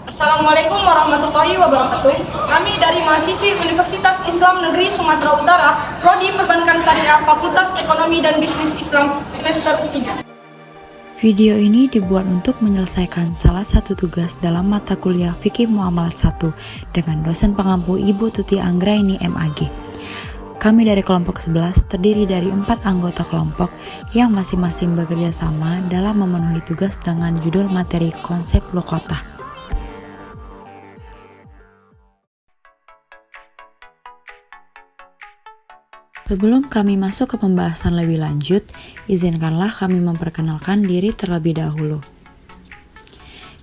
Assalamualaikum warahmatullahi wabarakatuh. Kami dari mahasiswi Universitas Islam Negeri Sumatera Utara, Prodi Perbankan Syariah, Fakultas Ekonomi dan Bisnis Islam, semester 3. Video ini dibuat untuk menyelesaikan salah satu tugas dalam mata kuliah Fikih Muamalat 1 dengan dosen pengampu Ibu Tuti Anggraini MAG. Kami dari kelompok 11 terdiri dari 4 anggota kelompok yang masing-masing bekerja sama dalam memenuhi tugas dengan judul materi konsep luqatah. Sebelum kami masuk ke pembahasan lebih lanjut, izinkanlah kami memperkenalkan diri terlebih dahulu.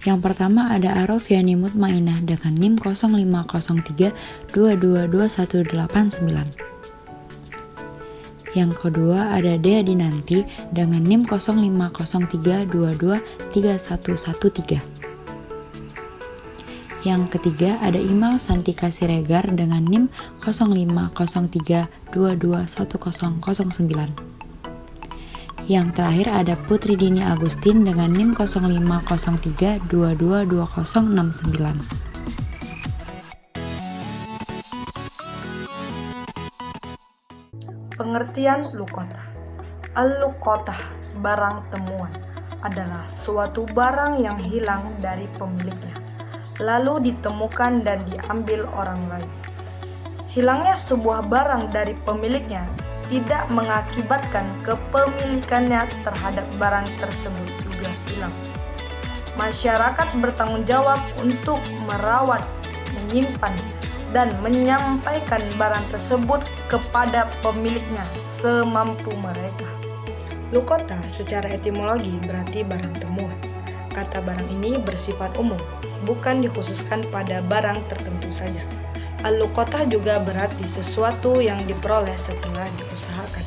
Yang pertama ada Arofiani Mutmainah dengan NIM 0503222189. Yang kedua ada Dea Dinanti dengan NIM 0503223113. Yang ketiga ada Imal Santika Siregar dengan NIM 0503221009. Yang terakhir ada Putri Dini Agustin dengan NIM 0503222069. Pengertian luqatah. Al-luqatah, barang temuan, adalah suatu barang yang hilang dari pemiliknya, lalu ditemukan dan diambil orang lain. Hilangnya sebuah barang dari pemiliknya tidak mengakibatkan kepemilikannya terhadap barang tersebut juga hilang. Masyarakat bertanggung jawab untuk merawat, menyimpan, dan menyampaikan barang tersebut kepada pemiliknya semampu mereka. Luqatah secara etimologi berarti barang temuan. Kata barang ini bersifat umum, bukan dikhususkan pada barang tertentu saja. Al-luqatah juga berarti sesuatu yang diperoleh setelah diusahakan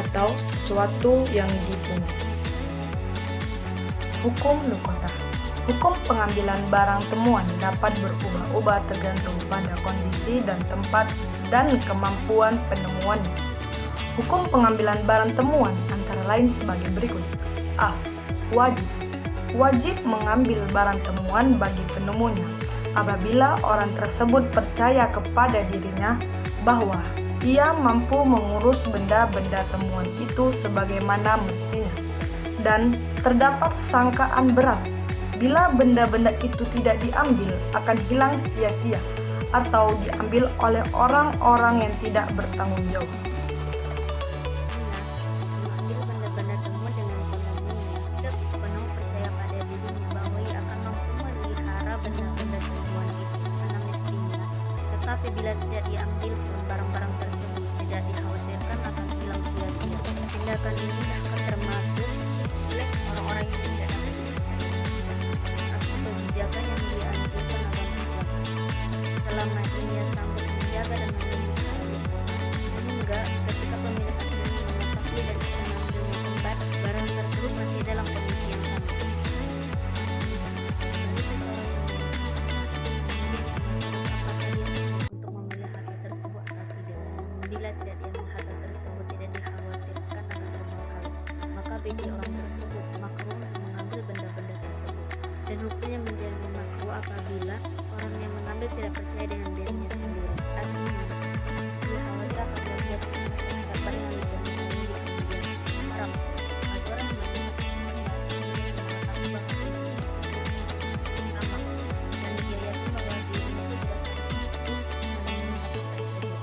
atau sesuatu yang dipungut. Hukum luqatah. Hukum pengambilan barang temuan dapat berubah-ubah tergantung pada kondisi dan tempat dan kemampuan penemuannya. Hukum pengambilan barang temuan antara lain sebagai berikut. A. Wajib. Wajib mengambil barang temuan bagi penemunya apabila orang tersebut percaya kepada dirinya bahwa ia mampu mengurus benda-benda temuan itu sebagaimana mestinya, dan terdapat sangkaan berat bila benda-benda itu tidak diambil akan hilang sia-sia atau diambil oleh orang-orang yang tidak bertanggung jawab. Mengambil benda-benda temuan dengan penemunya tidak penuh percaya pada dirinya bahwa ia akan mampu memelihara benda-benda temuan itu karena mestinya, tetapi bila tidak diambil pun barang-barang tersebut tidak dikhawatirkan akan hilang sia-sia. Tindakan ini akan termasuk oleh orang-orang yang tidak dapat atau kebijakan yang dianjurkan agama Islam selama ia sanggup menjaga dan memelihara sehingga ketika pemilik aslinya mengetahui dan bisa mengambilnya kembali, barang tersebut masih dalam kondisi yang sama. Lalu seseorang yang apakah dia untuk memelihara tersebut atau tidak. Bila tidak diambil harta tersebut tidak dikhawatirkan akan terbengkalai, maka bagi orang tersebut makruh mengambil benda-benda tersebut, dan hukumnya menjadi makruh apabila orang yang mengambil tidak percaya dengan dirinya sendiri. Artinya, dia khawatir akan melihat terhadap barang yang dipenuhi di kemudian haram. Aturan yang mengatakan bahwa sama, dan dia yakin bahwa dirinya itu tidak sanggup memenuhi tersebut.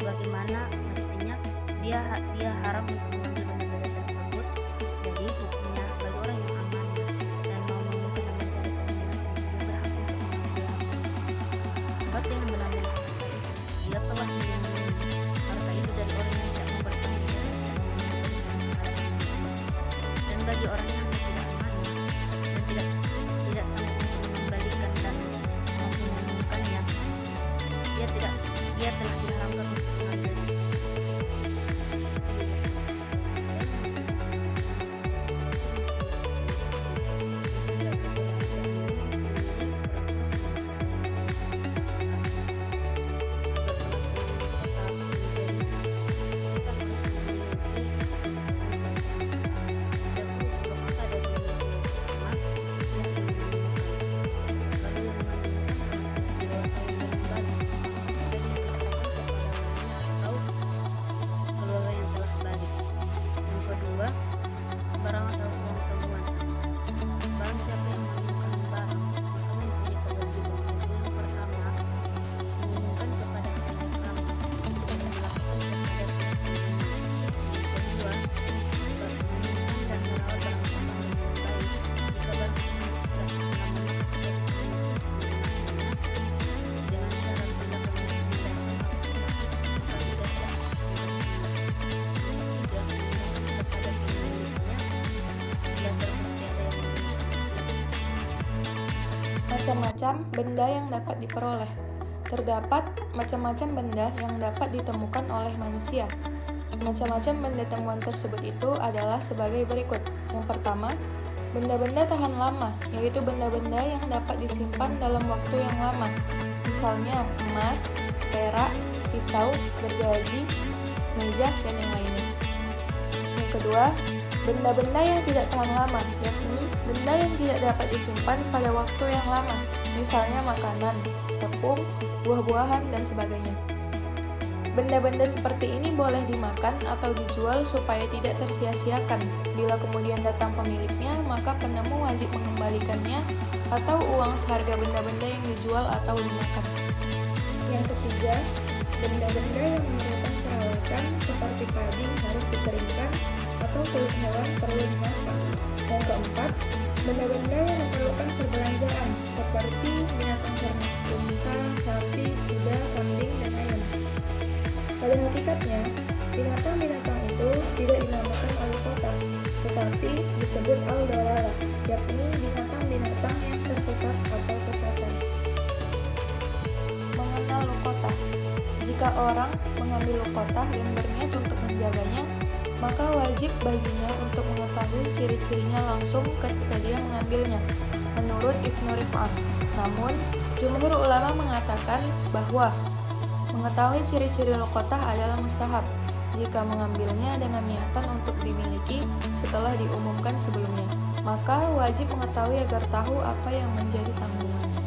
Bagaimana mestinya dia haram untuk mengambil benda-benda tersebut. Jadi hukumnya bagi orang yang aman dan mau menemukan dan mencari keadilan, dia berhak untuk mengambil. Macam-macam benda yang dapat diperoleh. Terdapat macam-macam benda yang dapat ditemukan oleh manusia. Macam-macam benda temuan tersebut itu adalah sebagai berikut. Yang pertama, benda-benda tahan lama, yaitu benda-benda yang dapat disimpan dalam waktu yang lama. Misalnya emas, perak, pisau, gergaji, meja, dan yang lainnya. Yang kedua, benda-benda yang tidak tahan lama, yakni benda yang tidak dapat disimpan pada waktu yang lama, misalnya makanan, tepung, buah-buahan, dan sebagainya. Benda-benda seperti ini boleh dimakan atau dijual supaya tidak tersia-siakan. Bila kemudian datang pemiliknya, maka penemu wajib mengembalikannya atau uang seharga benda-benda yang dijual atau dimakan. Yang ketiga, benda-benda yang memerlukan perawatan seperti padi harus dikeringkan atau kulit hewan perlu dimasak. Yang keempat, benda-benda yang memerlukan perbelanjaan seperti binatang ternak, unta, sapi, kuda, kambing, dan ayam. Pada hakikatnya, binatang-binatang itu tidak dinamakan al-luqatah, tetapi disebut al-dalalah, yakni binatang-binatang yang tersesat atau kesasar. Mengenal luqatah. Jika orang mengambil luqatah dan berniat untuk menjaganya, maka wajib baginya untuk mengetahui ciri-cirinya langsung ketika dia mengambilnya, menurut Ibnu Rif'ah. Namun, jumhur ulama mengatakan bahwa mengetahui ciri-ciri luqatah adalah mustahab jika mengambilnya dengan niatan untuk dimiliki setelah diumumkan sebelumnya. Maka wajib mengetahui agar tahu apa yang menjadi tanggungannya.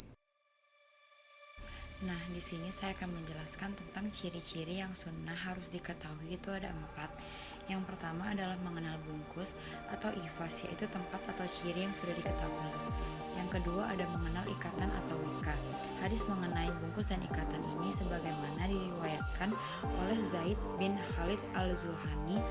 Nah, di sini saya akan menjelaskan tentang ciri-ciri yang sunnah harus diketahui. Itu ada 4. Yang pertama adalah mengenal bungkus atau ifas, yaitu tempat atau ciri yang sudah diketahui. Yang kedua ada mengenal ikatan atau wika. Hadis mengenai bungkus dan ikatan ini sebagaimana diriwayatkan oleh Zaid bin Khalid al-Zuhani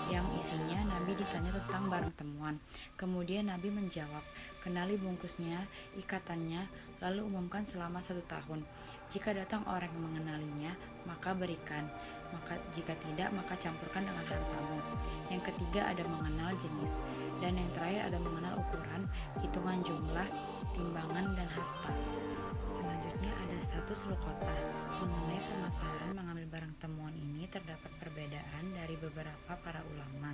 yang isinya Nabi ditanya tentang barang temuan. Kemudian Nabi menjawab, kenali bungkusnya, ikatannya, lalu umumkan selama 1 tahun. Jika datang orang yang mengenalinya, maka berikan. Maka jika tidak, maka campurkan dengan hartamu. Yang ketiga ada mengenal jenis. Dan yang terakhir ada mengenal ukuran, hitungan jumlah, timbangan, dan hasta. Selanjutnya ada status luqatah. Mengenai permasalahan mengambil barang temuan ini terdapat perbedaan dari beberapa para ulama.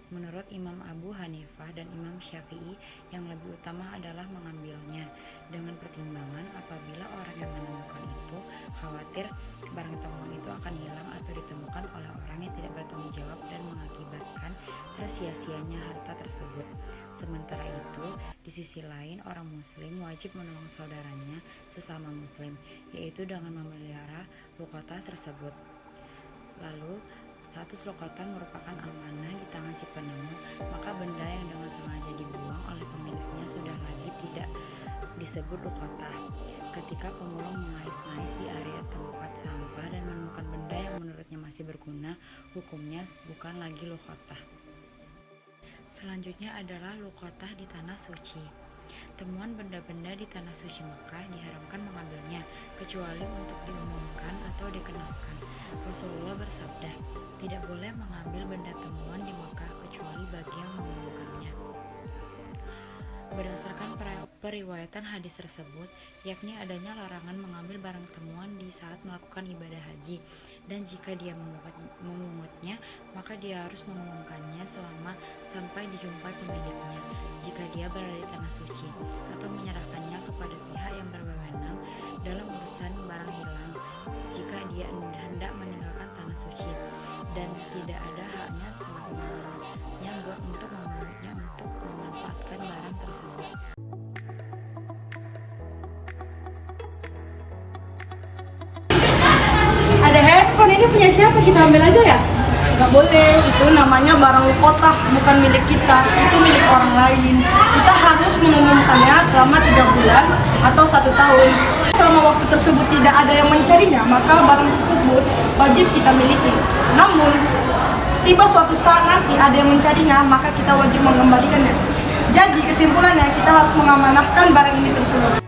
Menurut Imam Abu Hanifah dan Imam Syafi'i, yang lebih utama adalah mengambilnya dengan pertimbangan apabila orang yang menemukan itu khawatir barang temuan itu akan hilang atau ditemukan oleh orang yang tidak bertanggung jawab dan mengakibatkan tersia-sianya harta tersebut. Sementara itu, di sisi lain orang muslim wajib menolong saudaranya sesama muslim, yaitu dengan memelihara luqatah tersebut. Lalu, status luqatah merupakan amanah di tangan si penemu, maka benda yang dengan sengaja dibuang oleh pemiliknya sudah lagi tidak disebut luqatah. Ketika pemulung mengais-ngais di area tempat sampah dan menemukan benda yang menurutnya masih berguna, hukumnya bukan lagi luqatah. Selanjutnya adalah luqatah di tanah suci. Temuan benda-benda di tanah suci Mekah diharamkan mengambilnya, kecuali untuk diumumkan atau dikenalkan. Rasulullah bersabda, tidak boleh mengambil benda temuan di Mekah kecuali bagi yang mengumumkannya. Berdasarkan periwayatan hadis tersebut, yakni adanya larangan mengambil barang temuan di saat melakukan ibadah haji, dan jika dia memungutnya, maka dia harus mengumumkannya sampai dijumpai pemiliknya jika dia berada di tanah suci, atau menyerahkannya kepada pihak yang berwenang dalam urusan barang hilang jika dia hendak meninggalkan tanah suci, dan tidak ada haknya selamanya untuk memungutnya untuk memanfaatkan barang tersebut. Ada handphone, ini punya siapa? Kita ambil aja ya? Nggak boleh, itu namanya barang luqatah, bukan milik kita, itu milik orang lain. Kita harus mengumumkannya selama 3 bulan atau 1 tahun. Selama waktu tersebut tidak ada yang mencarinya, maka barang tersebut wajib kita miliki. Namun, tiba suatu saat nanti ada yang mencarinya, maka kita wajib mengembalikannya. Jadi kesimpulannya, kita harus mengamanahkan barang ini tersebut.